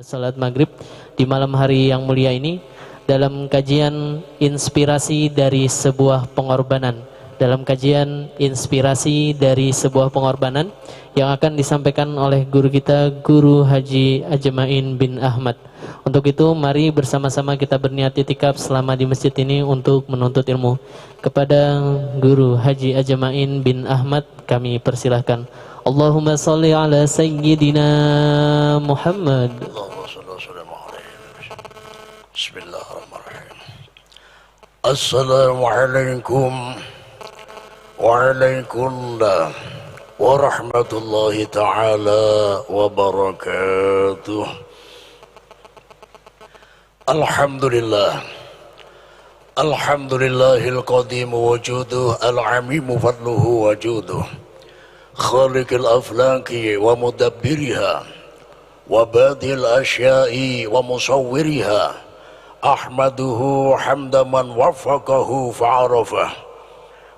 salat maghrib di malam hari yang mulia ini dalam kajian inspirasi dari sebuah pengorbanan, dalam kajian inspirasi dari sebuah pengorbanan yang akan disampaikan oleh guru kita, Guru Haji Ajmain bin Ahmad. Untuk itu mari bersama-sama kita berniat itikaf selama di masjid ini untuk menuntut ilmu. Kepada Guru Haji Ajmain bin Ahmad kami persilahkan. Allahumma salli ala Sayyidina Muhammad. Bismillahirrahmanirrahim. Assalamualaikum waalaikumsalam warahmatullahi ta'ala wabarakatuh. Alhamdulillah, alhamdulillahil qadim wujuduh, al-amimu fadluhu wajuduh, khaliqil aflaki wa mudabbiriha wa badil asya'i wa musawwiriha. Ahmaduhu hamda man waffaqahu fa'arafah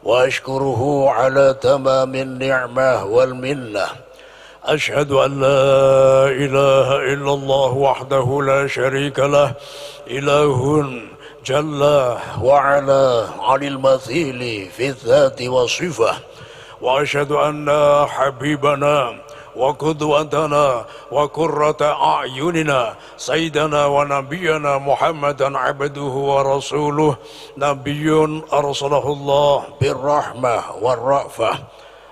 wa ashkuruhu ala tamamin ni'mah wal minnah. Ashhadu an la ilaha illallah wahdahu la sharika lah, ilahun jalla wa ala 'anil mathili fi dzati wa sifah. Wa ashhadu anna habibana wa qudwatana wa qurrata a'yunina sayyidana wa nabiyyana Muhammadan abduhu wa rasuluh, nabiyyun arsalahullah birrahmah warra'fah.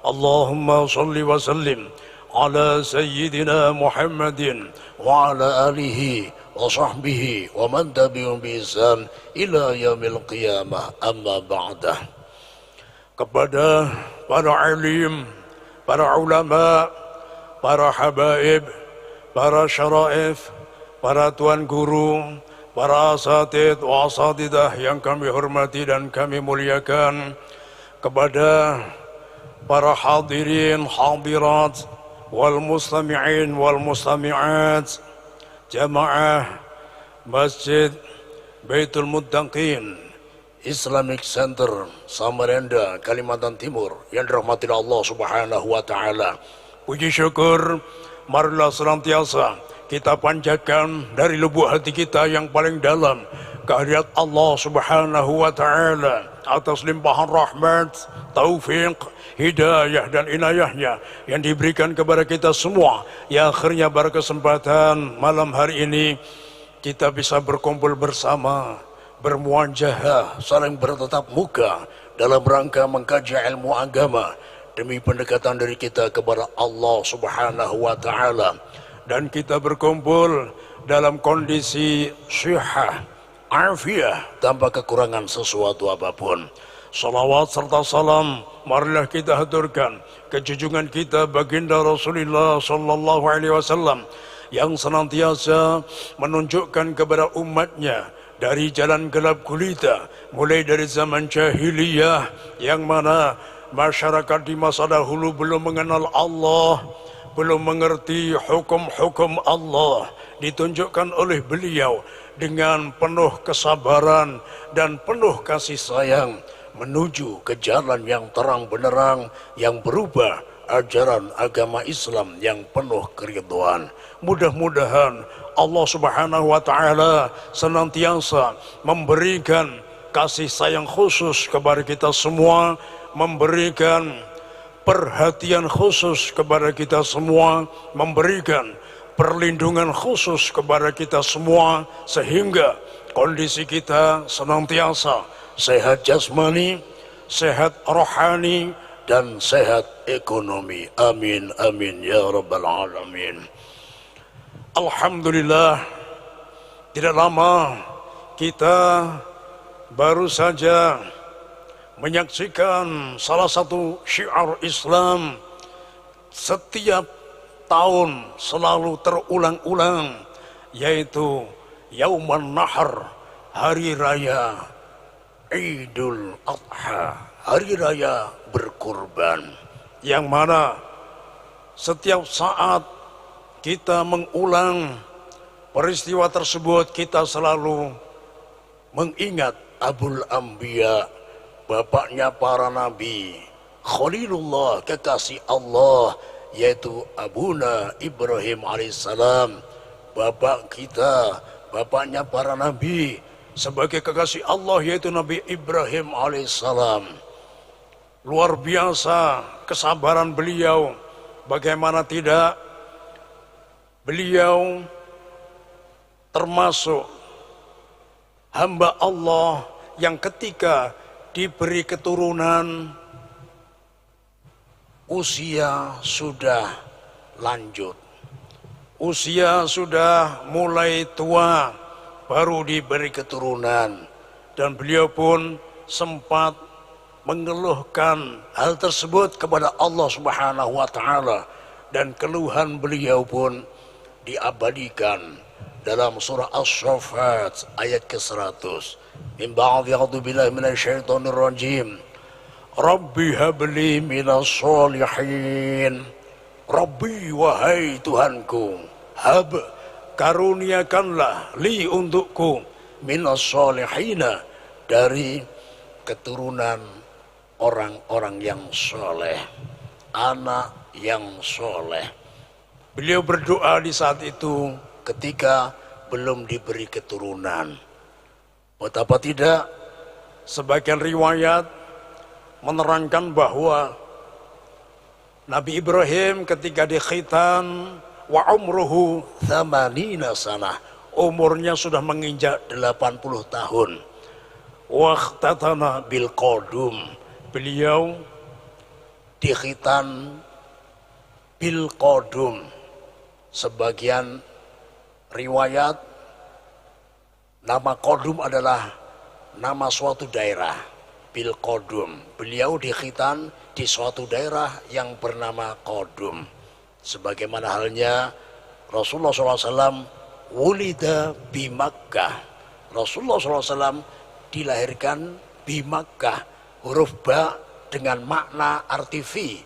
Allahumma salli wa sallim ala sayyidina Muhammadin wa ala alihi wa sahbihi wa man tabi'um bi ihsan ila yaumil qiyamah, amma ba'dah. Kepada para alim, para ulama, para habaib, para syaraif, para tuan guru, para asatid wa asatidah yang kami hormati dan kami muliakan, kepada para hadirin hadirat wal mustami'in wal mustami'at jamaah Masjid Baitul Muttaqin Islamic Center Samarinda, Kalimantan Timur yang dirahmati Allah Subhanahu wa taala. Puji syukur marilah senantiasa kita panjatkan dari lubuk hati kita yang paling dalam kehadirat Allah Subhanahu wa taala atas limpahan rahmat, taufik, hidayah dan inayahnya yang diberikan kepada kita semua, yang akhirnya berkesempatan malam hari ini kita bisa berkumpul bersama, bermuajahah, saling bertatap muka dalam rangka mengkaji ilmu agama demi pendekatan dari kita kepada Allah Subhanahu wa taala. Dan kita berkumpul dalam kondisi syihah, afiah, tanpa kekurangan sesuatu apapun. Salawat serta salam marilah kita haturkan ke junjungan kita baginda Rasulullah sallallahu alaihi wasallam yang senantiasa menunjukkan kepada umatnya dari jalan gelap gulita mulai dari zaman jahiliyah yang mana masyarakat di masa dahulu belum mengenal Allah, belum mengerti hukum-hukum Allah, ditunjukkan oleh beliau dengan penuh kesabaran dan penuh kasih sayang menuju ke jalan yang terang benderang yang berubah, ajaran agama Islam yang penuh keridhaan. Mudah-mudahan Allah Subhanahu wa taala senantiasa memberikan kasih sayang khusus kepada kita semua, memberikan perhatian khusus kepada kita semua, memberikan perlindungan khusus kepada kita semua, sehingga kondisi kita senantiasa sehat jasmani, sehat rohani, dan sehat ekonomi. Amin, amin, ya rabbal alamin. Alhamdulillah, tidak lama kita baru saja menyaksikan salah satu syiar Islam setiap tahun selalu terulang-ulang, yaitu Yauman Nahar, hari raya Idul Adha, hari raya berkurban, yang mana setiap saat kita mengulang peristiwa tersebut, kita selalu mengingat Abul Anbiya, bapaknya para nabi, Khalilullah, kekasih Allah, yaitu Abuna Ibrahim alaihissalam, bapak kita, bapaknya para nabi, sebagai kekasih Allah yaitu Nabi Ibrahim alaihissalam. Luar biasa kesabaran beliau. Bagaimana tidak, beliau termasuk hamba Allah yang ketika diberi keturunan usia sudah lanjut, usia sudah mulai tua, baru diberi keturunan. Dan beliau pun sempat mengeluhkan hal tersebut kepada Allah Subhanahu wa taala, dan keluhan beliau pun diabadikan dalam surah As-Saffat ayat ke-100. Min ba'd a'udzu billahi minasyaitonir rajim. Rabbi habli minas sholihin. Rabbi, wahai Tuhanku, hab, karuniakanlah li untukku minas sholihina, dari keturunan orang-orang yang soleh, anak yang soleh. Beliau berdoa di saat itu ketika belum diberi keturunan. Betapa tidak, sebagian riwayat menerangkan bahwa Nabi Ibrahim ketika dikhitan wa umruhu thamanina sanah, umurnya sudah menginjak 80 tahun. Waqtatana bil qadum, beliau dikhitan bil qadum. Sebagian riwayat nama qadum adalah nama suatu daerah, bil qadum. Beliau dikhitan di suatu daerah yang bernama Qadum. Sebagaimana halnya Rasulullah SAW wulida bi Makkah. Rasulullah SAW dilahirkan bi Makkah, huruf ba dengan makna arti fi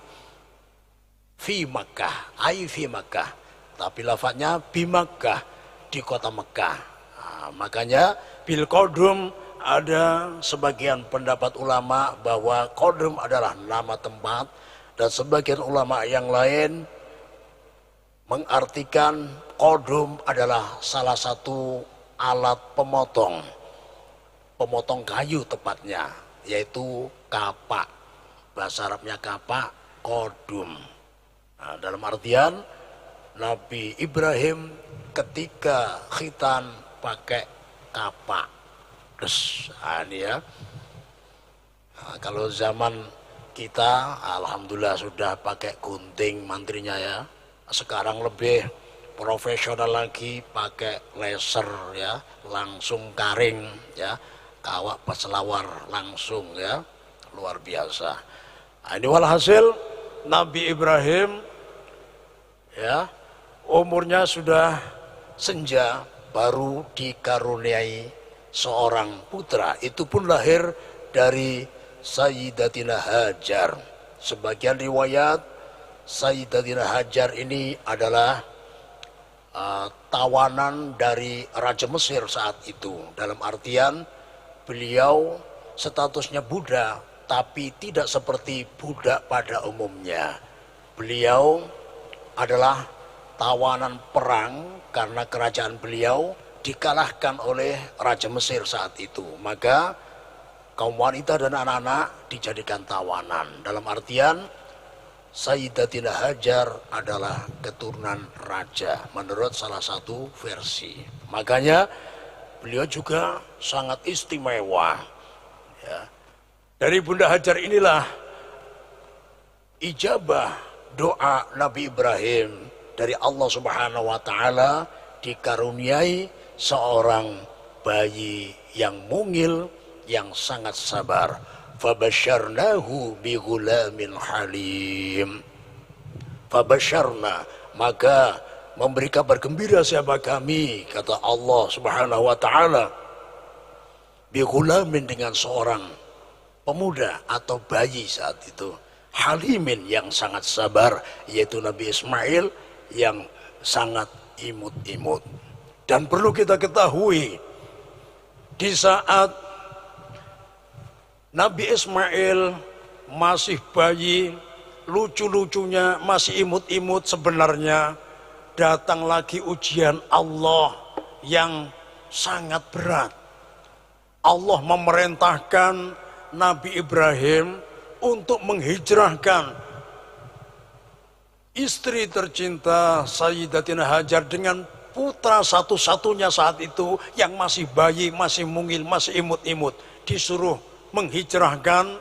Makkah, ai fi Makkah, tapi lafadznya bi Makkah, di kota Mekah. Nah, makanya bil Qadum, ada sebagian pendapat ulama bahwa Qadum adalah nama tempat, dan sebagian ulama yang lain mengartikan Qadum adalah salah satu alat pemotong kayu tepatnya, yaitu kapak. Bahasa Arabnya kapak, Qadum. Nah, dalam artian Nabi Ibrahim ketika khitan pakai kapak. Nah, ini ya. Nah, kalau zaman kita alhamdulillah sudah pakai gunting mantrinya ya. Sekarang lebih profesional lagi, pakai laser ya, langsung karing ya, kawak peselawar langsung ya, luar biasa. Nah, ini walhasil Nabi Ibrahim ya, umurnya sudah senja, baru dikaruniai seorang putra. Itu pun lahir dari Sayyidatina Hajar. Sebagian riwayat Sayyidatina Hajar ini adalah tawanan dari Raja Mesir saat itu. Dalam artian beliau statusnya budak, tapi tidak seperti budak pada umumnya. Beliau adalah tawanan perang karena kerajaan beliau dikalahkan oleh Raja Mesir saat itu. Maka kaum wanita dan anak-anak dijadikan tawanan. Dalam artian Sayyidatina Hajar adalah keturunan raja menurut salah satu versi. Makanya beliau juga sangat istimewa ya. Dari Bunda Hajar inilah ijabah doa Nabi Ibrahim dari Allah Subhanahu wa taala, dikaruniai seorang bayi yang mungil, yang sangat sabar. Fabasyarnahu bi ghulamin halim. Fabasyarna, maka memberi kabar gembira siapa kami, kata Allah Subhanahu wa taala, bi ghulamin, dengan seorang pemuda atau bayi saat itu, halimin, yang sangat sabar, yaitu Nabi Ismail yang sangat imut-imut. Dan perlu kita ketahui, di saat Nabi Ismail masih bayi, lucu-lucunya masih imut-imut, sebenarnya datang lagi ujian Allah yang sangat berat. Allah memerintahkan Nabi Ibrahim untuk menghijrahkan istri tercinta Sayyidatina Hajar dengan putra satu-satunya saat itu yang masih bayi, masih mungil, masih imut-imut. Disuruh menghijrahkan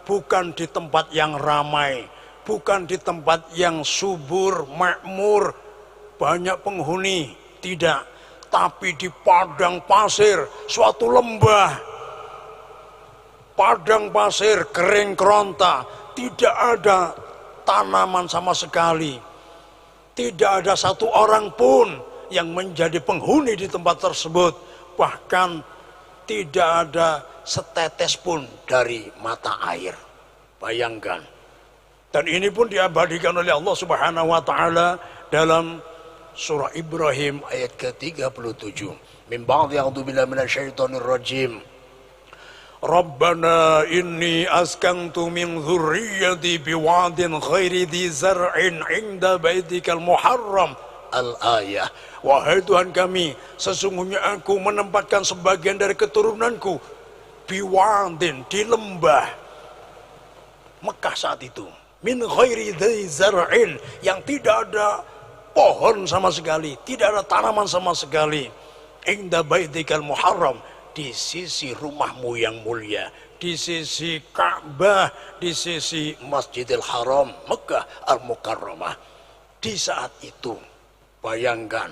bukan di tempat yang ramai, bukan di tempat yang subur, makmur, banyak penghuni, tidak. Tapi di padang pasir, suatu lembah, padang pasir kering keronta, tidak ada tanaman sama sekali, tidak ada satu orang pun yang menjadi penghuni di tempat tersebut, bahkan tidak ada setetes pun dari mata air. Bayangkan. Dan ini pun diabadikan oleh Allah Subhanahu wa taala dalam surah Ibrahim ayat ke-37. Min ba'di a'udzu billahi minasyaitonir rajim. Rabbana inni askantu min dzurriyyati biwadin ghairi dzi zar'in 'inda baitikal muharram. Al-ayah. Wahai Tuhan kami, sesungguhnya aku menempatkan sebagian dari keturunanku biwadin, di lembah Mekah saat itu. Min ghairi dzi zar'in, yang tidak ada pohon sama sekali, tidak ada tanaman sama sekali. Inda baitikal muharram, di sisi rumahmu yang mulia, di sisi Ka'bah, di sisi Masjidil Haram, Mekah Al-Mukarramah. Di saat itu, bayangkan,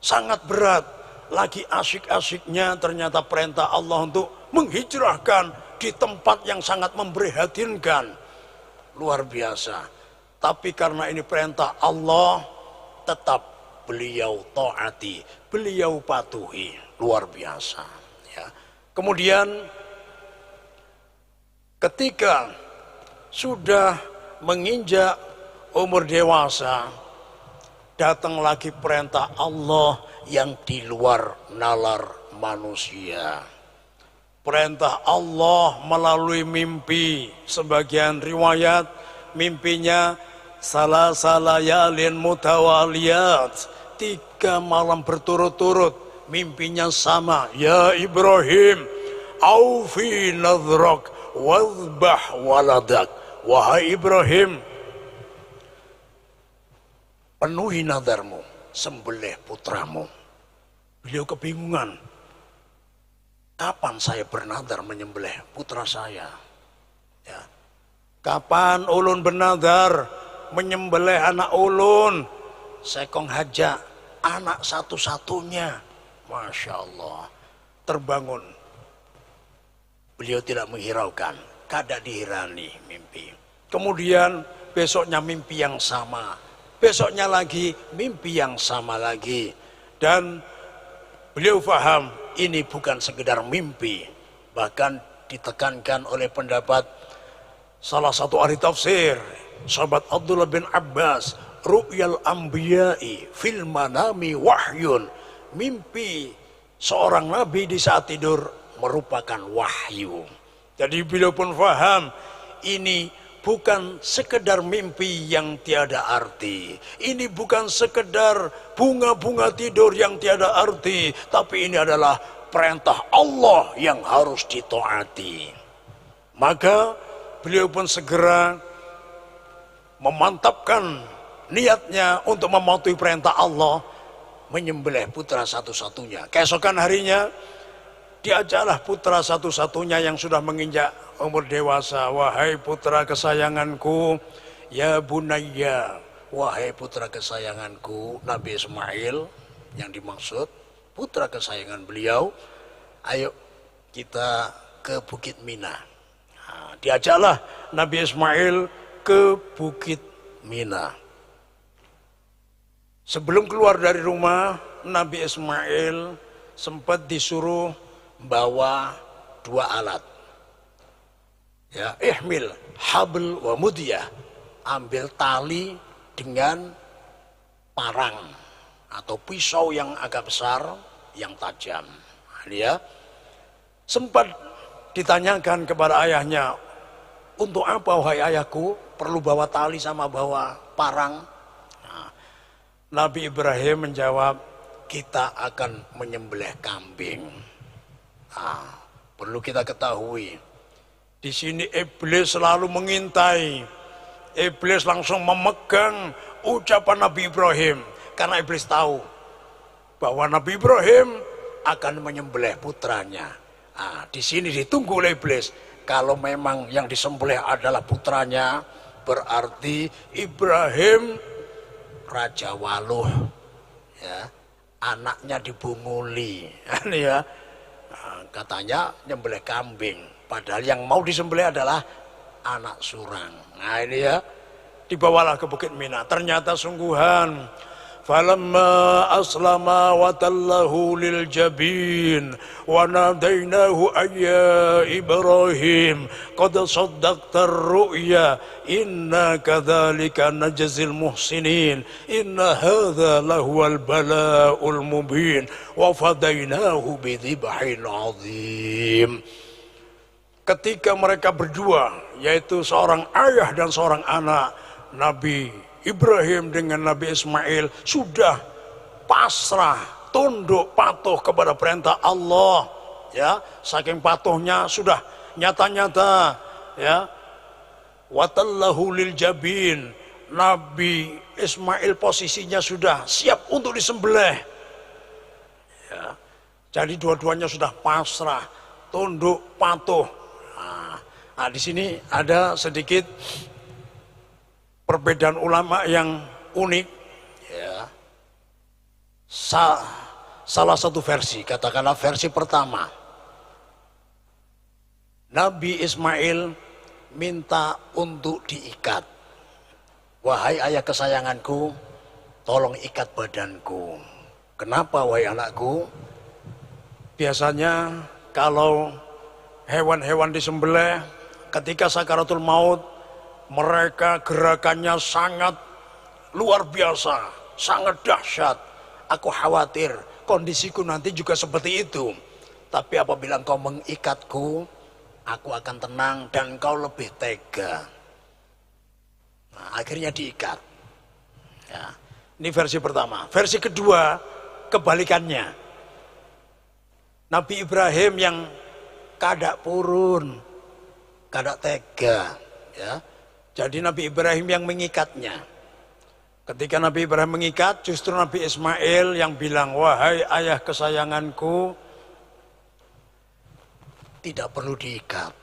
sangat berat. Lagi asyik-asyiknya ternyata perintah Allah untuk menghijrahkan di tempat yang sangat memprihatinkan. Luar biasa. Tapi karena ini perintah Allah, tetap beliau taati, beliau patuhi. Luar biasa ya. Kemudian ketika sudah menginjak umur dewasa, datang lagi perintah Allah yang di luar nalar manusia. Perintah Allah melalui mimpi. Sebagian riwayat mimpinya salasalayalin mutawaliyat, 3 malam berturut-turut mimpinya sama. Ya Ibrahim, aufi nadhrak wadhbah waladak. Wahai Ibrahim, penuhi nadarmu, sembelih putramu. Beliau kebingungan, kapan saya bernadar menyembelih putra saya? Ya. Kapan ulun bernadar menyembelih anak ulun? Sekong haja, anak satu-satunya. Masya Allah. Terbangun. Beliau tidak menghiraukan, kada dihirani mimpi. Kemudian besoknya mimpi yang sama. Besoknya lagi mimpi yang sama lagi. Dan beliau faham ini bukan sekedar mimpi. Bahkan ditekankan oleh pendapat salah satu ahli tafsir, sahabat Abdullah bin Abbas, ru'yal anbiya'i fil manami wahyun. Mimpi seorang nabi di saat tidur merupakan wahyu. Jadi beliau pun faham ini bukan sekedar mimpi yang tiada arti. Ini bukan sekedar bunga-bunga tidur yang tiada arti, tapi ini adalah perintah Allah yang harus ditaati. Maka beliau pun segera memantapkan niatnya untuk mematuhi perintah Allah, menyembelih putra satu-satunya. Keesokan harinya diajaklah putra satu-satunya yang sudah menginjak umur dewasa. Wahai putra kesayanganku, ya bunayya, wahai putra kesayanganku. Nabi Ismail yang dimaksud, putra kesayangan beliau. Ayo kita ke Bukit Mina. Nah, diajaklah Nabi Ismail ke Bukit Mina. Sebelum keluar dari rumah, Nabi Ismail sempat disuruh bawa 2 alat. Ya, ihmil habl wa mudiyah, ambil tali dengan parang atau pisau yang agak besar, yang tajam. Dia sempat ditanyakan kepada ayahnya, untuk apa wahai ayahku perlu bawa tali sama bawa parang? Nah, Nabi Ibrahim menjawab, kita akan menyembelih kambing. Perlu kita ketahui, di sini iblis selalu mengintai. Iblis langsung memegang ucapan Nabi Ibrahim karena iblis tahu bahwa Nabi Ibrahim akan menyembelih putranya. Di sini ditunggu oleh iblis. Kalau memang yang disembelih adalah putranya, berarti Ibrahim Raja Waluh, ya, anaknya dibunguli, ya. Katanya nyembelih kambing, padahal yang mau disembelih adalah anak surang. Nah ini ya, dibawalah ke Bukit Mina. Ternyata sungguhan. Falamma aslama wa tallahu lil jabin wa nadainahu ayya Ibrahim qad saddaqta ar-ru'ya inna kadzalika najzil muhsinin inna hadza lahuwal bala'ul mubin wa fadainahu bidzibhin 'adzim. Ketika mereka berdua, yaitu seorang ayah dan seorang anak, Nabi Ibrahim dengan Nabi Ismail sudah pasrah, tunduk, patuh kepada perintah Allah, ya. Saking patuhnya sudah nyata-nyata, ya. Watallahu lil jabin, Nabi Ismail posisinya sudah siap untuk disembelih, ya. Jadi dua-duanya sudah pasrah, tunduk, patuh. Nah, di sini ada sedikit perbedaan ulama yang unik, ya. Salah satu versi, katakanlah versi pertama, Nabi Ismail minta untuk diikat. Wahai ayah kesayanganku, tolong ikat badanku. Kenapa wahai anakku? Biasanya kalau hewan-hewan disembelih ketika sakaratul maut, mereka gerakannya sangat luar biasa, sangat dahsyat. Aku khawatir kondisiku nanti juga seperti itu. Tapi apabila engkau mengikatku, aku akan tenang dan engkau lebih tega. Nah, akhirnya diikat. Ya, ini versi pertama. Versi kedua, kebalikannya. Nabi Ibrahim yang kadak purun, kadak tega, ya. Jadi Nabi Ibrahim yang mengikatnya. Ketika Nabi Ibrahim mengikat, justru Nabi Ismail yang bilang, wahai ayah kesayanganku, tidak perlu diikat.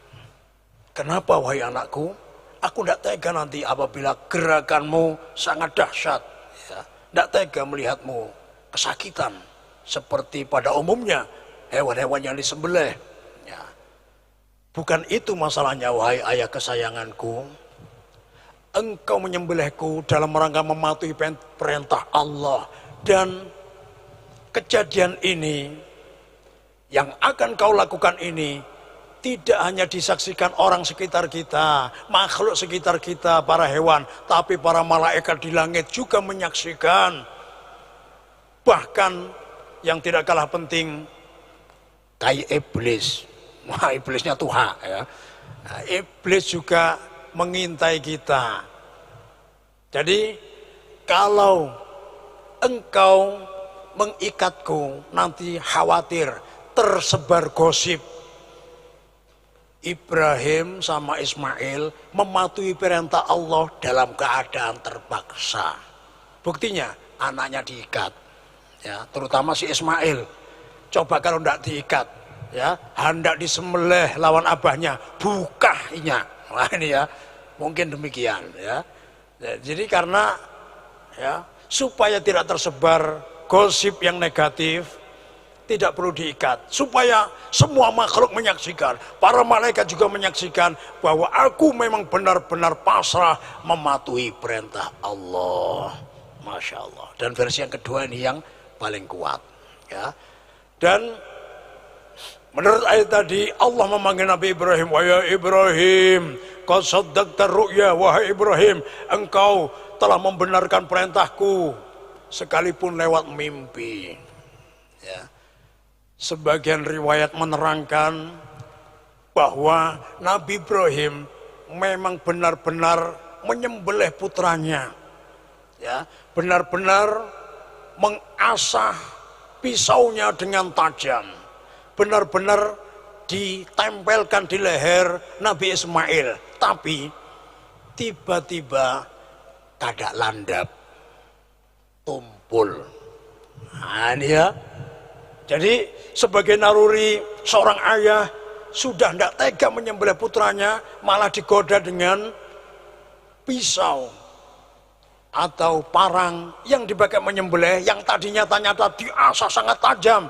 Kenapa wahai anakku? Aku tidak tega nanti apabila gerakanmu sangat dahsyat. Ya. Tidak tega melihatmu kesakitan. Seperti pada umumnya hewan-hewan yang disembelih. Ya. Bukan itu masalahnya wahai ayah kesayanganku. Engkau menyembelihku dalam rangka mematuhi perintah Allah. Dan kejadian ini, yang akan kau lakukan ini, tidak hanya disaksikan orang sekitar kita, makhluk sekitar kita, para hewan, tapi para malaikat di langit juga menyaksikan. Bahkan yang tidak kalah penting, kayak iblis. Wah, iblisnya Tuhan, ya. Nah, iblis juga mengintai kita. Jadi kalau engkau mengikatku, nanti khawatir tersebar gosip Ibrahim sama Ismail mematuhi perintah Allah dalam keadaan terpaksa. Buktinya anaknya diikat, ya, terutama si Ismail. Coba kalau tidak diikat, ya, hendak disembelih lawan abahnya, bukahnya. Wah, ini ya, mungkin demikian, ya. Jadi karena, ya, supaya tidak tersebar gosip yang negatif, tidak perlu diikat. Supaya semua makhluk menyaksikan, para malaikat juga menyaksikan bahwa aku memang benar-benar pasrah mematuhi perintah Allah. Masya Allah. Dan versi yang kedua ini yang paling kuat, ya. Dan menurut ayat tadi, Allah memanggil Nabi Ibrahim, wahai Ibrahim, qad saddaqta ru'ya, wahai Ibrahim, engkau telah membenarkan perintahku sekalipun lewat mimpi. Ya. Sebagian riwayat menerangkan bahwa Nabi Ibrahim memang benar-benar menyembelih putranya, ya, benar-benar mengasah pisaunya dengan tajam, benar-benar ditempelkan di leher Nabi Ismail, tapi tiba-tiba kada landap, tumpul. Nah, ini ya. Jadi sebagai naruri seorang ayah sudah tidak tega menyembelih putranya, malah digoda dengan pisau atau parang yang dipakai menyembelih, yang tadinya nyata diasah sangat tajam,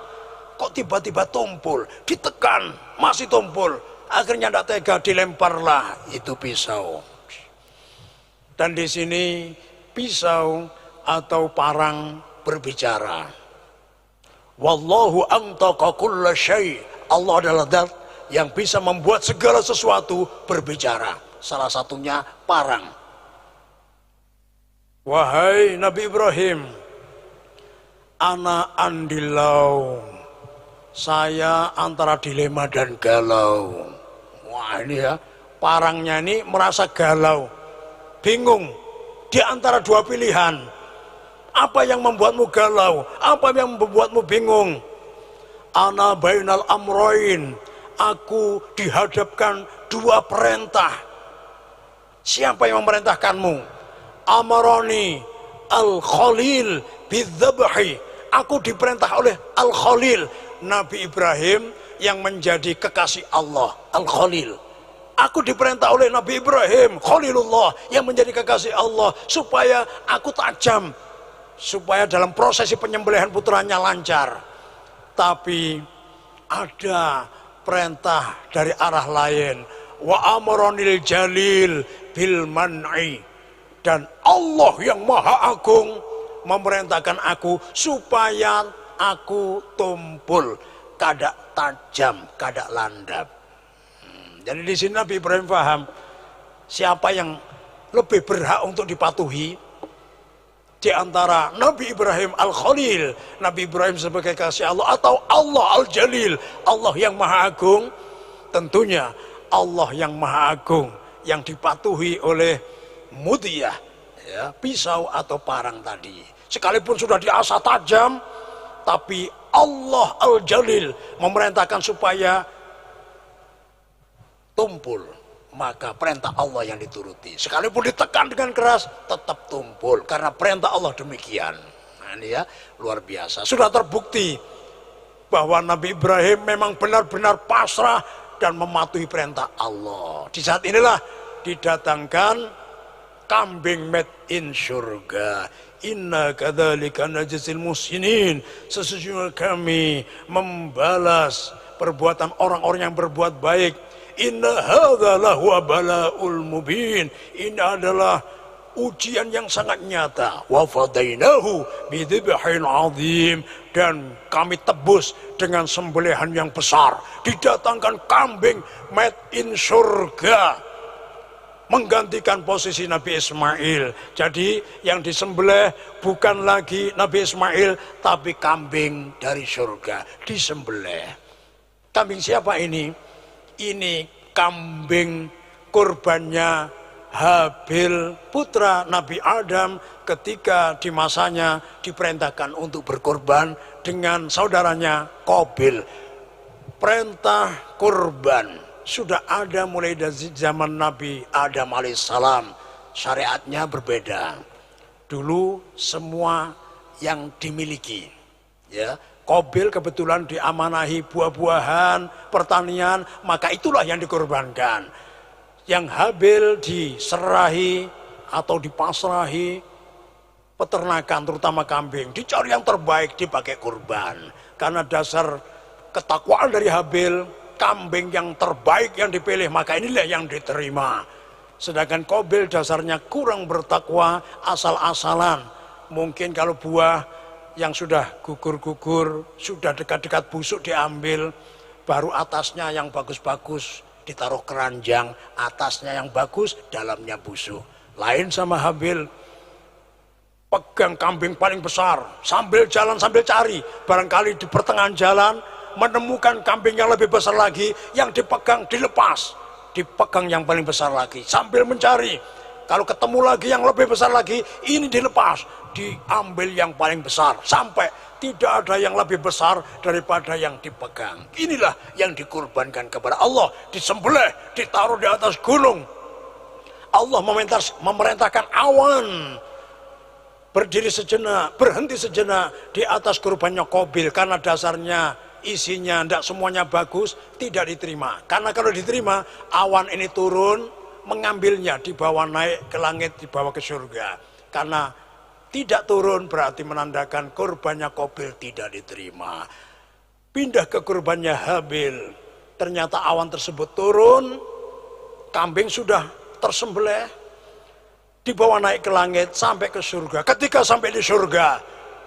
kok tiba-tiba tumpul, ditekan masih tumpul, akhirnya tidak tega dilemparlah itu pisau. Dan di sini pisau atau parang berbicara. Wallahu antaqa kulla syai'. Allah adalah zat yang bisa membuat segala sesuatu berbicara. Salah satunya parang. Wahai Nabi Ibrahim, ana andilau, saya antara dilema dan galau. Wah, ini ya, parangnya ini merasa galau, bingung di antara dua pilihan. Apa yang membuatmu galau? Apa yang membuatmu bingung? Ana bainal amroin, aku dihadapkan dua perintah. Siapa yang memerintahkanmu? Amaroni al-Khalil bidzabhi, aku diperintah oleh al-Khalil, Nabi Ibrahim yang menjadi kekasih Allah, al-Khalil. Aku diperintah oleh Nabi Ibrahim, Khalilullah, yang menjadi kekasih Allah, supaya aku tajam, supaya dalam prosesi penyembelihan putranya lancar. Tapi ada perintah dari arah lain. Wa amronil jalil bil man'i, dan Allah yang maha agung memerintahkan aku supaya aku tumpul, kada tajam, kada landap. Jadi di sini Nabi Ibrahim paham siapa yang lebih berhak untuk dipatuhi di antara Nabi Ibrahim Al-Khalil, Nabi Ibrahim sebagai kasih Allah, atau Allah Al-Jalil, Allah yang maha agung. Tentunya Allah yang maha agung yang dipatuhi oleh mudiyah, ya, pisau atau parang tadi. Sekalipun sudah diasah tajam, tapi Allah Al-Jalil memerintahkan supaya tumpul, maka perintah Allah yang dituruti. Sekalipun ditekan dengan keras, tetap tumpul, karena perintah Allah demikian. Nah, ini ya, luar biasa. Sudah terbukti bahwa Nabi Ibrahim memang benar-benar pasrah dan mematuhi perintah Allah. Di saat inilah didatangkan kambing made in surga. Inna kadzalika najzil muhsinin, sesungguhnya kami membalas perbuatan orang-orang yang berbuat baik. Inna hadza lahu bala'ul mubin, ini adalah ujian yang sangat nyata. Wa fadainahu bidzibhin azim, dan kami tebus dengan sembelihan yang besar. Didatangkan kambing made in surga menggantikan posisi Nabi Ismail. Jadi yang disembelih bukan lagi Nabi Ismail, tapi kambing dari surga disembelih. Kambing siapa ini? Ini kambing kurbannya Habil, putra Nabi Adam, ketika di masanya diperintahkan untuk berkorban dengan saudaranya Qabil. Perintah kurban sudah ada mulai dari zaman Nabi Adam alaihissalam. Syariatnya berbeda. Dulu semua yang dimiliki, ya, Qabil kebetulan diamanahi buah-buahan, pertanian, maka itulah yang dikorbankan. Yang Habil diserahi atau dipasrahi peternakan, terutama kambing. Dicari yang terbaik, dipakai kurban. Karena dasar ketakwaan dari Habil, kambing yang terbaik yang dipilih, maka inilah yang diterima. Sedangkan Qabil dasarnya kurang bertakwa, asal-asalan. Mungkin kalau buah yang sudah gugur-gugur, sudah dekat-dekat busuk diambil, baru atasnya yang bagus-bagus ditaruh keranjang, atasnya yang bagus, dalamnya busuk. Lain sama Habil, pegang kambing paling besar, sambil jalan sambil cari, barangkali di pertengahan jalan menemukan kambing yang lebih besar lagi, yang dipegang dilepas, dipegang yang paling besar lagi, sambil mencari. Kalau ketemu lagi yang lebih besar lagi, ini dilepas, diambil yang paling besar, sampai tidak ada yang lebih besar daripada yang dipegang. Inilah yang dikurbankan kepada Allah, disembelih, ditaruh di atas gunung. Allah memerintahkan awan berdiri sejenak, berhenti sejenak di atas kurbannya Qabil, karena dasarnya isinya tidak semuanya bagus, tidak diterima. Karena kalau diterima, awan ini turun mengambilnya, dibawa naik ke langit, dibawa ke surga. Karena tidak turun berarti menandakan kurbannya Qabil tidak diterima. Pindah ke kurbannya Habil, ternyata awan tersebut turun, kambing sudah tersembelih, dibawa naik ke langit sampai ke surga. Ketika sampai di surga,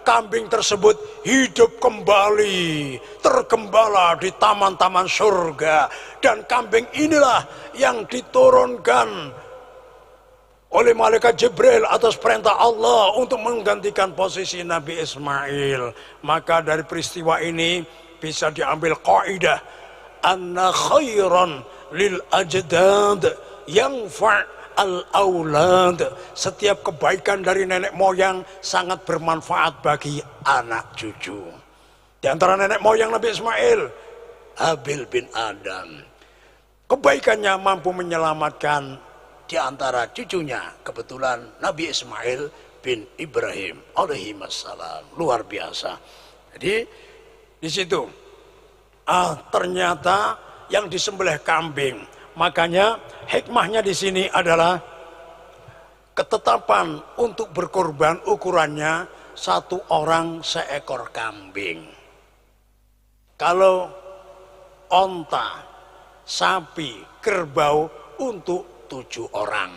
kambing tersebut hidup kembali, tergembala di taman-taman surga. Dan kambing inilah yang diturunkan oleh malaikat Jibril atas perintah Allah untuk menggantikan posisi Nabi Ismail. Maka dari peristiwa ini bisa diambil kaidah anna khairan lil ajdad yanfa' al-aulad. Setiap kebaikan dari nenek moyang sangat bermanfaat bagi anak cucu. Di antara nenek moyang Nabi Ismail, Habil bin Adam. Kebaikannya mampu menyelamatkan di antara cucunya, kebetulan Nabi Ismail bin Ibrahim alaihi wassalam. Luar biasa. Jadi di situ ternyata yang disembelih kambing. Makanya hikmahnya di sini adalah ketetapan untuk berkorban ukurannya 1 orang seekor kambing. Kalau onta, sapi, kerbau untuk 7 orang.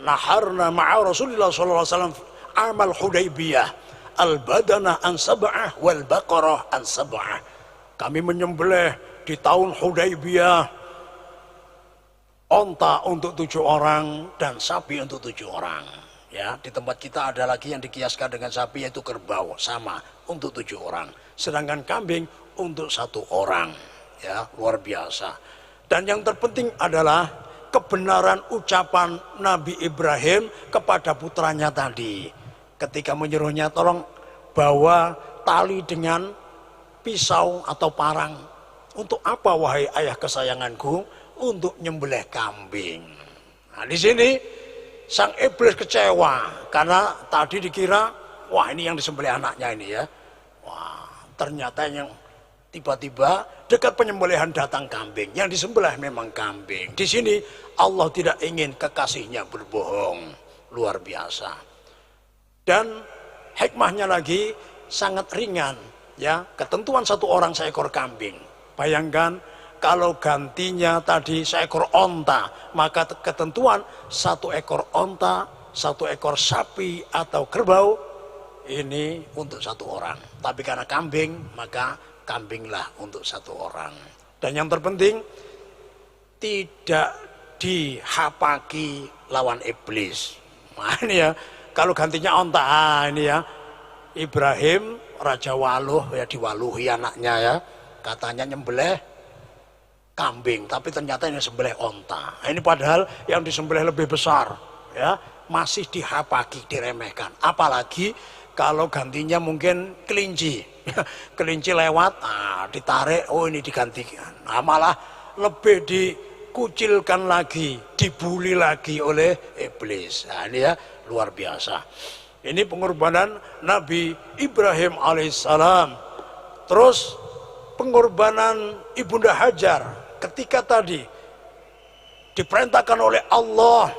Naharna ma'a Rasulullah SAW amal Hudaybiyah al-badana an sab'ah wal baqarah an sab'ah. Kami menyembelih di tahun Hudaybiyah onta untuk 7 orang dan sapi untuk 7 orang. Ya, di tempat kita ada lagi yang dikiaskan dengan sapi, yaitu kerbau, sama untuk 7 orang. Sedangkan kambing untuk 1 orang. Ya, luar biasa. Dan yang terpenting adalah kebenaran ucapan Nabi Ibrahim kepada putranya tadi. Ketika menyuruhnya, tolong bawa tali dengan pisau atau parang. Untuk apa wahai ayah kesayanganku? Untuk nyembelih kambing. Nah, di sini sang iblis kecewa karena tadi dikira, wah ini yang disembelih anaknya ini ya. Wah, ternyata yang tiba-tiba dekat penyembelihan datang kambing. Yang disembelih memang kambing. Di sini Allah tidak ingin kekasihnya berbohong. Luar biasa. Dan hikmahnya lagi sangat ringan. Ya, ketentuan 1 orang seekor kambing. Bayangkan kalau gantinya tadi seekor onta, maka ketentuan 1 ekor onta, 1 ekor sapi atau kerbau ini untuk 1 orang. Tapi karena kambing, maka kambinglah untuk 1 orang. Dan yang terpenting tidak dihapaki lawan iblis. Nah ini ya, kalau gantinya onta, ini ya, Ibrahim Raja Waluh ya, diwaluhi anaknya ya, katanya nyembelih kambing, tapi ternyata ini sembelih onta. Nah, ini padahal yang disembelih lebih besar ya, masih dihapaki, diremehkan. Apalagi kalau gantinya mungkin kelinci. Kelinci lewat, ditarik, oh ini digantikan. Nah, malah lebih dikucilkan lagi, dibuli lagi oleh iblis. Nah, ini ya luar biasa. Ini pengorbanan Nabi Ibrahim alaihissalam. Terus pengorbanan Ibunda Hajar ketika tadi diperintahkan oleh Allah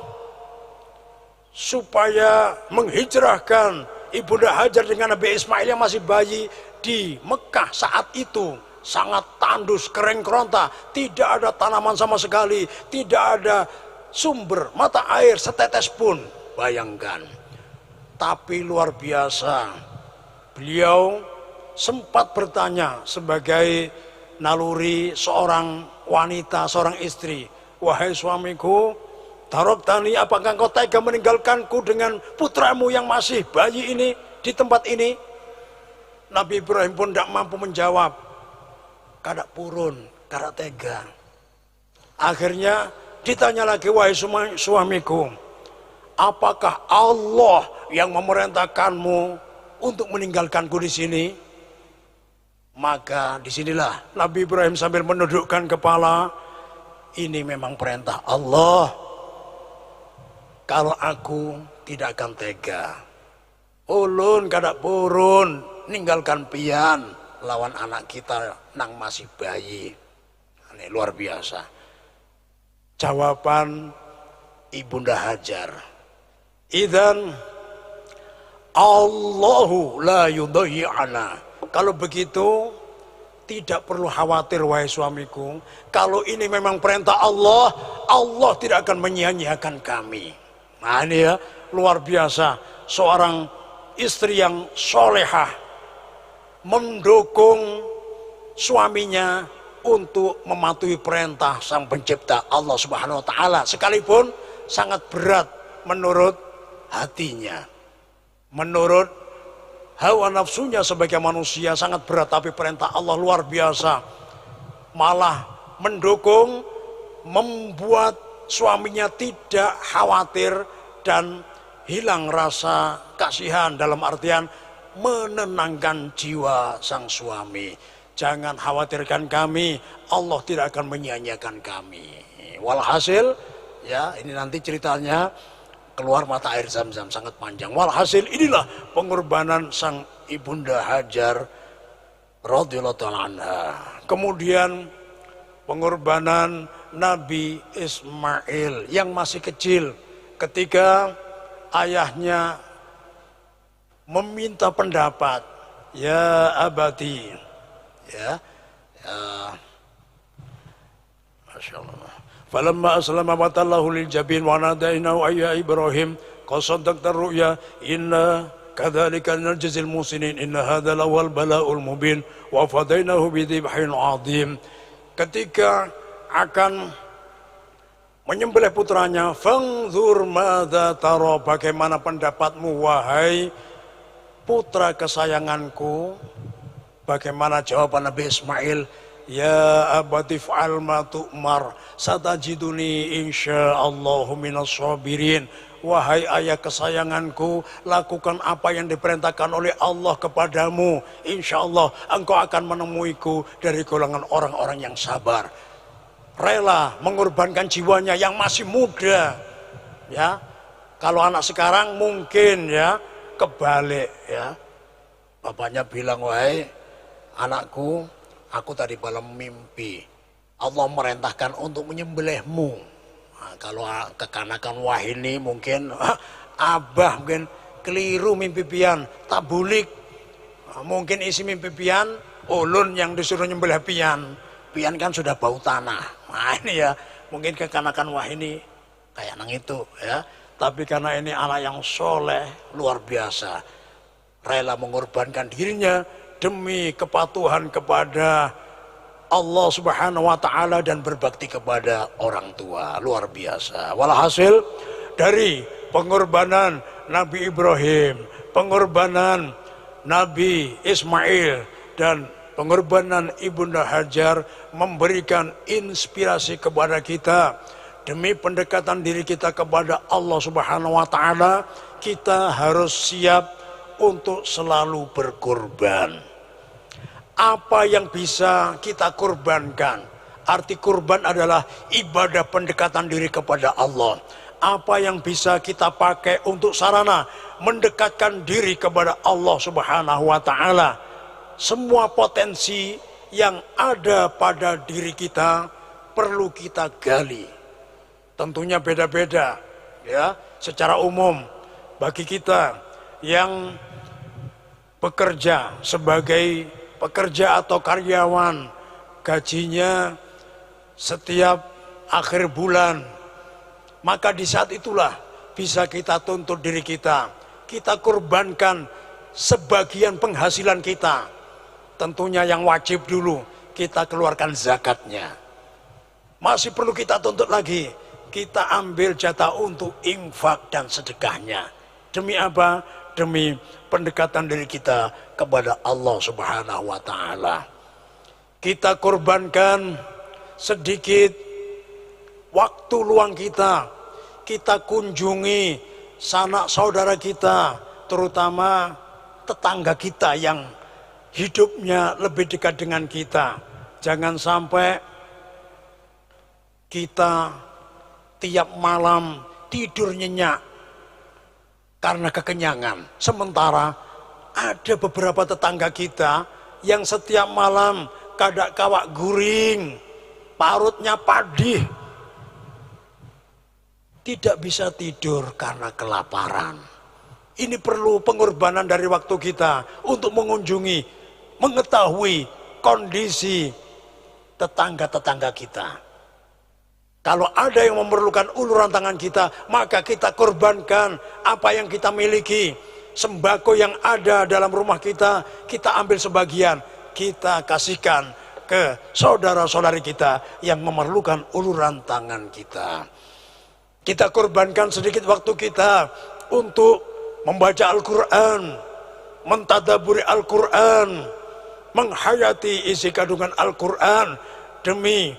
supaya menghijrahkan Ibunda Hajar dengan Nabi Ismail yang masih bayi di Mekah saat itu, sangat tandus, kering keronta, tidak ada tanaman sama sekali, tidak ada sumber mata air setetes pun. Bayangkan. Tapi luar biasa, beliau sempat bertanya sebagai naluri seorang wanita, seorang istri, wahai suamiku, taroktani, apakah engkau tega meninggalkanku dengan putramu yang masih bayi ini di tempat ini? Nabi Ibrahim pun tidak mampu menjawab, kada purun, kada tega. Akhirnya ditanya lagi, wahai suamiku, apakah Allah yang memerintahkanmu untuk meninggalkanku di sini? Maka disinilah Nabi Ibrahim sambil menundukkan kepala, ini memang perintah Allah. Kalau aku tidak akan tega, ulun kadak purun ninggalkan pian lawan anak kita nang masih bayi. Ini luar biasa. Jawaban Ibunda Hajar, idzan Allahu la yudhi'ana. Kalau begitu tidak perlu khawatir wahai suamiku. Kalau ini memang perintah Allah, Allah tidak akan menyia-nyiakan kami. Nah ini ya, luar biasa. Seorang istri yang solehah mendukung suaminya untuk mematuhi perintah Sang Pencipta Allah Subhanahu wa taala, sekalipun sangat berat menurut hatinya, menurut hawa nafsunya sebagai manusia sangat berat, tapi perintah Allah luar biasa. Malah mendukung, membuat suaminya tidak khawatir dan hilang rasa kasihan, dalam artian menenangkan jiwa sang suami. Jangan khawatirkan kami, Allah tidak akan menyia-nyiakan kami. Walhasil, ya ini nanti ceritanya keluar mata air Zam-Zam sangat panjang. Walhasil inilah pengorbanan sang Ibunda Hajar radhiyallahu ta'ala anha. Kemudian pengorbanan Nabi Ismail yang masih kecil ketika ayahnya meminta pendapat, ya abati, ya Masya Allah. Falamma aslama wa tallahu lil jabin wa nadainahu ayya Ibrahim qad saddaqta ru'ya inna kadzalika najzil musinin inna hadzal lawal bala'ul mubin wa fadainahu bidzibhin 'adzim. Ketika akan menyembelih putranya, fangzur madza tara, bagaimana pendapatmu wahai putra kesayanganku? Bagaimana jawaban Nabi Ismail? Ya abati fa'al ma tu'mar satajiduni insyaallahu minas sabirin. Wahai ayah kesayanganku, lakukan apa yang diperintahkan oleh Allah kepadamu, insyaallah engkau akan menemuiku dari golongan orang-orang yang sabar. Rela mengorbankan jiwanya yang masih muda. Ya, kalau anak sekarang mungkin ya kebalik ya. Bapaknya bilang, wahai anakku, aku tadi malam mimpi Allah merintahkan untuk menyembelihmu. Nah, kalau kekanakan wahini mungkin abah mungkin keliru mimpi pian, tak bulik. Nah, mungkin isi mimpi pian ulun yang disuruh nyembelih pian. Pian kan sudah bau tanah. Nah ini ya mungkin kekanakan wahini kayak nang itu ya. Tapi karena ini anak yang soleh luar biasa, rela mengorbankan dirinya demi kepatuhan kepada Allah Subhanahu wa taala dan berbakti kepada orang tua. Luar biasa. Walhasil dari pengorbanan Nabi Ibrahim, pengorbanan Nabi Ismail dan pengorbanan Ibunda Hajar memberikan inspirasi kepada kita demi pendekatan diri kita kepada Allah Subhanahu wa taala. Kita harus siap untuk selalu berkorban. Apa yang bisa kita korbankan? Arti kurban adalah ibadah pendekatan diri kepada Allah. Apa yang bisa kita pakai untuk sarana mendekatkan diri kepada Allah Subhanahu wa taala. Semua potensi yang ada pada diri kita perlu kita gali. Tentunya beda-beda ya, secara umum bagi kita yang bekerja sebagai pekerja atau karyawan, gajinya setiap akhir bulan, maka di saat itulah bisa kita tuntut diri kita. Kita korbankan sebagian penghasilan kita. Tentunya yang wajib dulu kita keluarkan zakatnya. Masih perlu kita tuntut lagi, kita ambil jatah untuk infak dan sedekahnya. Demi apa? Demi pendekatan diri kita kepada Allah Subhanahu wa taala. Kita korbankan sedikit waktu luang kita. Kita kunjungi sanak saudara kita, terutama tetangga kita yang hidupnya lebih dekat dengan kita. Jangan sampai kita tiap malam tidur nyenyak karena kekenyangan. Sementara ada beberapa tetangga kita yang setiap malam kadak kawak guring, parutnya padih, tidak bisa tidur karena kelaparan. Ini perlu pengorbanan dari waktu kita untuk mengunjungi, mengetahui kondisi tetangga-tetangga kita. Kalau ada yang memerlukan uluran tangan kita, maka kita korbankan apa yang kita miliki. Sembako yang ada dalam rumah kita, kita ambil sebagian, kita kasihkan ke saudara-saudari kita yang memerlukan uluran tangan kita. Kita korbankan sedikit waktu kita untuk membaca Al-Quran, mentadaburi Al-Quran, menghayati isi kandungan Al-Quran demi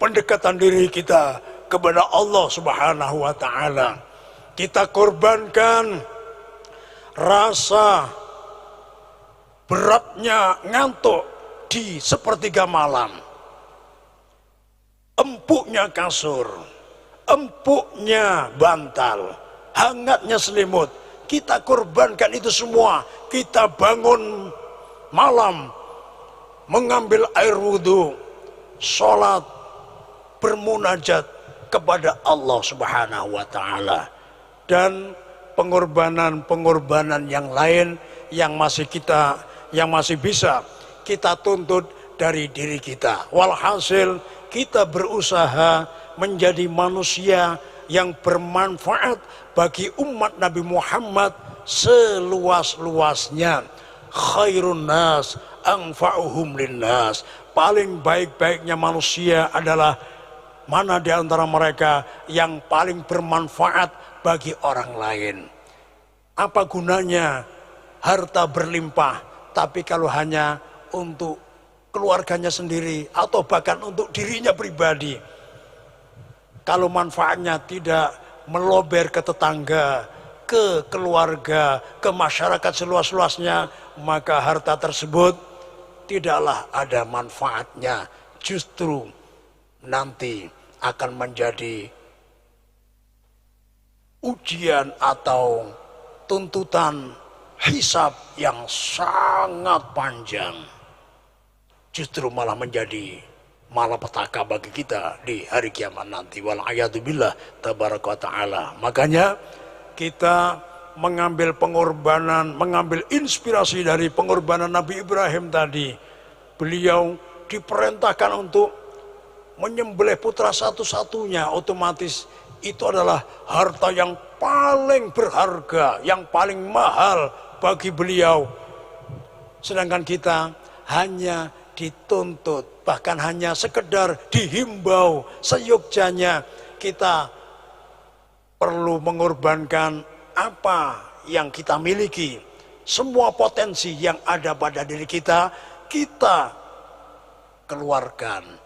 pendekatan diri kita kepada Allah Subhanahu wa Ta'ala. Kita korbankan rasa beratnya ngantuk di sepertiga malam, empuknya kasur, empuknya bantal, hangatnya selimut. Kita korbankan itu semua. Kita bangun malam, mengambil air wudhu, sholat, bermunajat kepada Allah Subhanahu wa Ta'ala, dan pengorbanan-pengorbanan yang lain yang masih bisa kita tuntut dari diri kita. Walhasil kita berusaha menjadi manusia yang bermanfaat bagi umat Nabi Muhammad seluas-luasnya. Khairun nas anfa'uhum linnas. Paling baik-baiknya manusia adalah mana di antara mereka yang paling bermanfaat bagi orang lain. Apa gunanya harta berlimpah, tapi kalau hanya untuk keluarganya sendiri atau bahkan untuk dirinya pribadi, kalau manfaatnya tidak melober ke tetangga, ke keluarga, ke masyarakat seluas-luasnya, maka harta tersebut tidaklah ada manfaatnya. Justru nanti akan menjadi ujian atau tuntutan hisab yang sangat panjang. Justru malah menjadi malapetaka bagi kita di hari kiamat nanti. Wal'ayatubillah tabaraka wa ta'ala. Makanya kita mengambil pengorbanan, mengambil inspirasi dari pengorbanan Nabi Ibrahim tadi. Beliau diperintahkan untuk menyembelih putra satu-satunya, otomatis itu adalah harta yang paling berharga, yang paling mahal bagi beliau. Sedangkan kita hanya dituntut, bahkan hanya sekedar dihimbau seyogyanya. Kita perlu mengorbankan apa yang kita miliki, semua potensi yang ada pada diri kita, kita keluarkan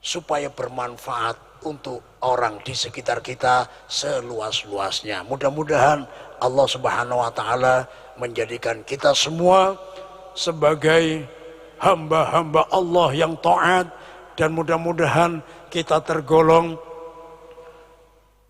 supaya bermanfaat untuk orang di sekitar kita seluas-luasnya. Mudah-mudahan Allah Subhanahu wa Ta'ala menjadikan kita semua sebagai hamba-hamba Allah yang taat, dan mudah-mudahan kita tergolong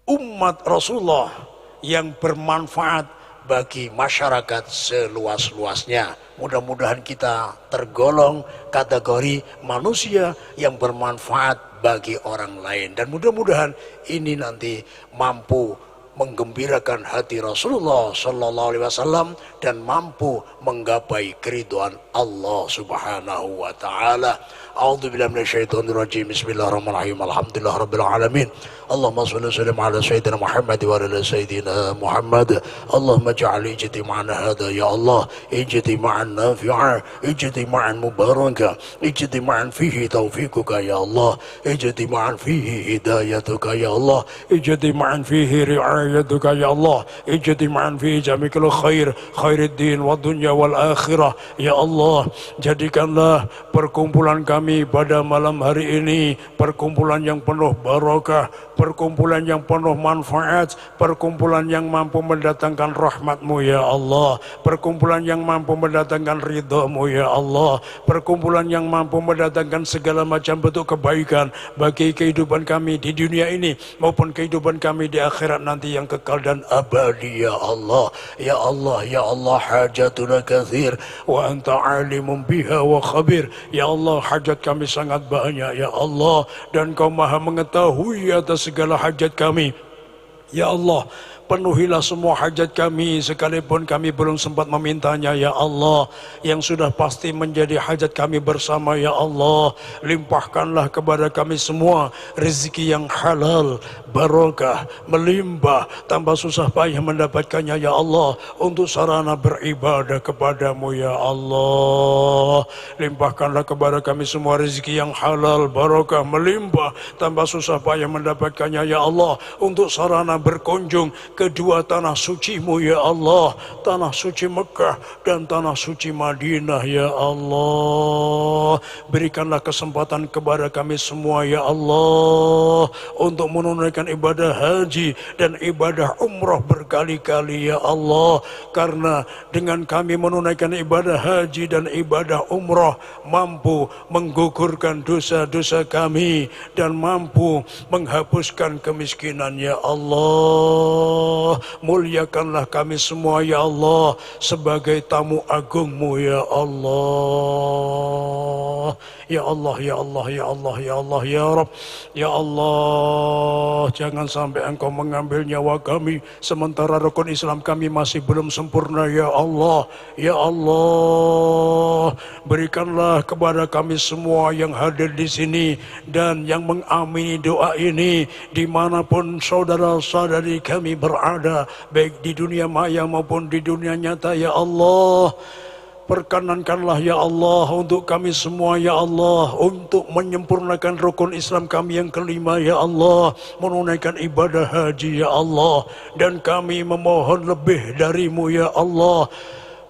umat Rasulullah yang bermanfaat bagi masyarakat seluas-luasnya. Mudah-mudahan kita tergolong kategori manusia yang bermanfaat bagi orang lain, dan mudah-mudahan ini nanti mampu menggembirakan hati Rasulullah Sallallahu Alaihi Wasallam dan mampu menggapai keridhaan Allah Subhanahu Wa Taala. A'udzubillahi minasyaitonir rajim. Bismillahirrahmanirrahim. Alhamdulillahirabbil alamin. Allahumma shalli wa sallim ala sayyidina Muhammad wa ala sayyidina Muhammad. Allahumma ij'al ijtima'ana hadha ya Allah ijtima'an nafi'a, ijtima'an mubaraka, ijtima'an fihi taufiquka ya Allah, ijtima'an fihi hidayatuka ya Allah, ijtima'an fihi ri'ayatuka رعايتك يا الله اجتماعا في جميع الخير خير الدين والدنيا والآخرة ya Allah jadikanlah perkumpulan kami pada malam hari ini perkumpulan yang penuh barokah, perkumpulan yang penuh manfaat, perkumpulan yang mampu mendatangkan rahmat-Mu ya Allah, perkumpulan yang mampu mendatangkan ridha-Mu ya Allah, perkumpulan yang mampu mendatangkan segala macam bentuk kebaikan bagi kehidupan kami di dunia ini maupun kehidupan kami di akhirat nanti yang kekal dan abadi ya Allah. Ya Allah, ya Allah, hajatuna kathir wa anta alimun biha wa khabir. Ya Allah, hajat kami sangat banyak ya Allah, dan Kau maha mengetahui atas segala hajat kami. Ya Allah, penuhilah semua hajat kami sekalipun kami belum sempat memintanya ya Allah, yang sudah pasti menjadi hajat kami bersama ya Allah. Limpahkanlah kepada kami semua rezeki yang halal, barokah, melimpah, tanpa susah payah mendapatkannya ya Allah, untuk sarana beribadah kepadamu ya Allah. Limpahkanlah kepada kami semua rezeki yang halal, barokah, melimpah, tanpa susah payah mendapatkannya ya Allah, untuk sarana berkunjung kedua tanah suci-Mu ya Allah, tanah suci Mekah dan tanah suci Madinah ya Allah. Berikanlah kesempatan kepada kami semua ya Allah untuk menunaikan ibadah haji dan ibadah umrah berkali-kali ya Allah, karena dengan kami menunaikan ibadah haji dan ibadah umrah mampu menggugurkan dosa-dosa kami dan mampu menghapuskan kemiskinan ya Allah. Muliakanlah kami semua ya Allah sebagai tamu agungmu ya Allah. Ya Allah, ya Allah, ya Allah, ya Allah, ya Rabb, ya Allah, jangan sampai Engkau mengambil nyawa kami sementara rukun Islam kami masih belum sempurna ya Allah. Ya Allah, berikanlah kepada kami semua yang hadir di sini dan yang mengamini doa ini dimanapun saudara-saudari kami berada, baik di dunia maya maupun di dunia nyata ya Allah. Perkenankanlah ya Allah untuk kami semua ya Allah, untuk menyempurnakan rukun Islam kami yang kelima ya Allah, menunaikan ibadah haji ya Allah, dan kami memohon lebih darimu ya Allah.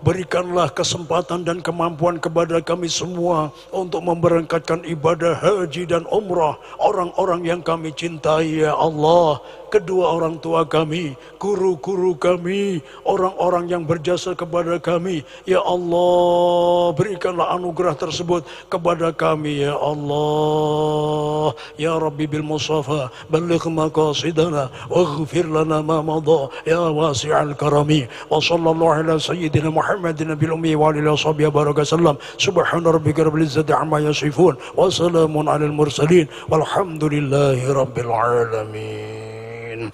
Berikanlah kesempatan dan kemampuan kepada kami semua untuk memberangkatkan ibadah haji dan umrah orang-orang yang kami cintai ya Allah, kedua orang tua kami, guru-guru kami, orang-orang yang berjasa kepada kami ya Allah. Berikanlah anugerah tersebut kepada kami ya Allah. Ya Rabbi bil Mustafa balligh maqasidana waghfir lana ma madha ya wasi'al karami. Wa sallallahu ala sayyidina Muhammadin nabil ummi wa alihi washabihi baraka sallam. Subhana rabbika rabbil izzati amma yasifun wa salamun alal mursalin walhamdulillahi rabbil alamin.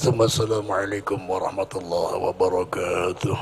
Assalamualaikum warahmatullahi wabarakatuh.